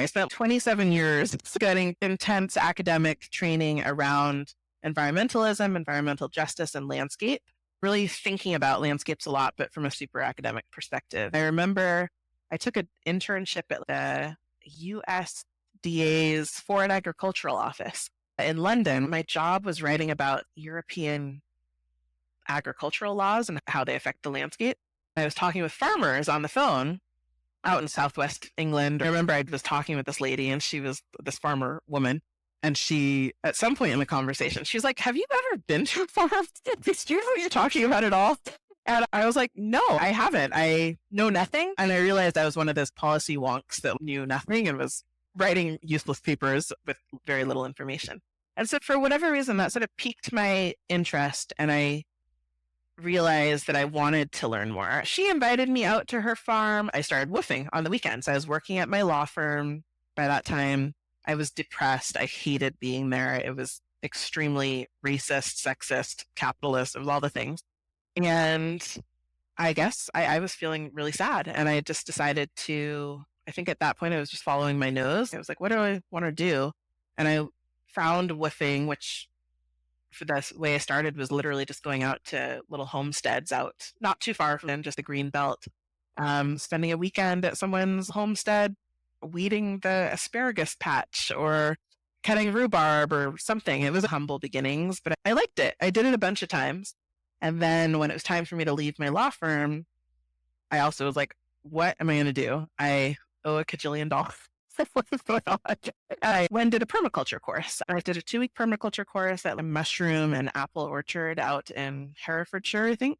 I spent 27 years getting intense academic training around environmentalism, environmental justice, and landscape, really thinking about landscapes a lot, but from a super academic perspective. I remember I took an internship at the USDA's Foreign Agricultural Office in London. My job was writing about European agricultural laws and how they affect the landscape. I was talking with farmers on the phone out in Southwest England. I remember I was talking with this lady, and she was this farmer woman. And she, at some point in the conversation, she's like, "Have you ever been to a farm? Do you know what you're talking about at all?" And I was like, "No, I haven't. I know nothing." And I realized I was one of those policy wonks that knew nothing and was writing useless papers with very little information. And so for whatever reason, that sort of piqued my interest, and I realized that I wanted to learn more. She invited me out to her farm. I started woofing on the weekends. I was working at my law firm by that time. I was depressed. I hated being there. It was extremely racist, sexist, capitalist. It was all the things. And I guess I was feeling really sad. And I just decided to, I think at that point, I was just following my nose. I was like, what do I want to do? And I found woofing, which for the way I started was literally just going out to little homesteads out, not too far from just the green belt, spending a weekend at someone's homestead, weeding the asparagus patch or cutting rhubarb or something. It was humble beginnings, but I liked it. I did it a bunch of times. And then when it was time for me to leave my law firm, I also was like, what am I going to do? I owe a cajillion dollars. What is going on? I went and did a permaculture course. I did a 2-week permaculture course at a mushroom and apple orchard out in Herefordshire, I think,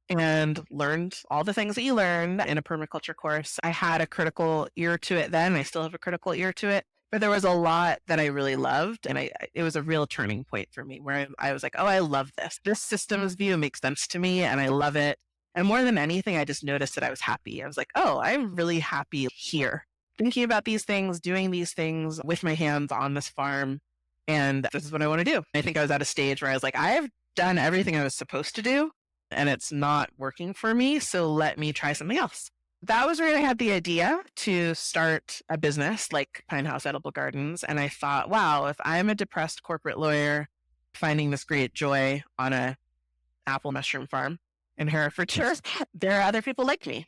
and learned all the things that you learn in a permaculture course. I had a critical ear to it then. I still have a critical ear to it, but there was a lot that I really loved. And it was a real turning point for me where I was like, oh, I love this. This systems view makes sense to me and I love it. And more than anything, I just noticed that I was happy. I was like, oh, I'm really happy here, thinking about these things, doing these things with my hands on this farm. And this is what I want to do. I think I was at a stage where I was like, I've done everything I was supposed to do and it's not working for me. So let me try something else. That was where I had the idea to start a business like Pine House Edible Gardens. And I thought, wow, if I'm a depressed corporate lawyer finding this great joy on a apple mushroom farm in Herefordshire, there are other people like me.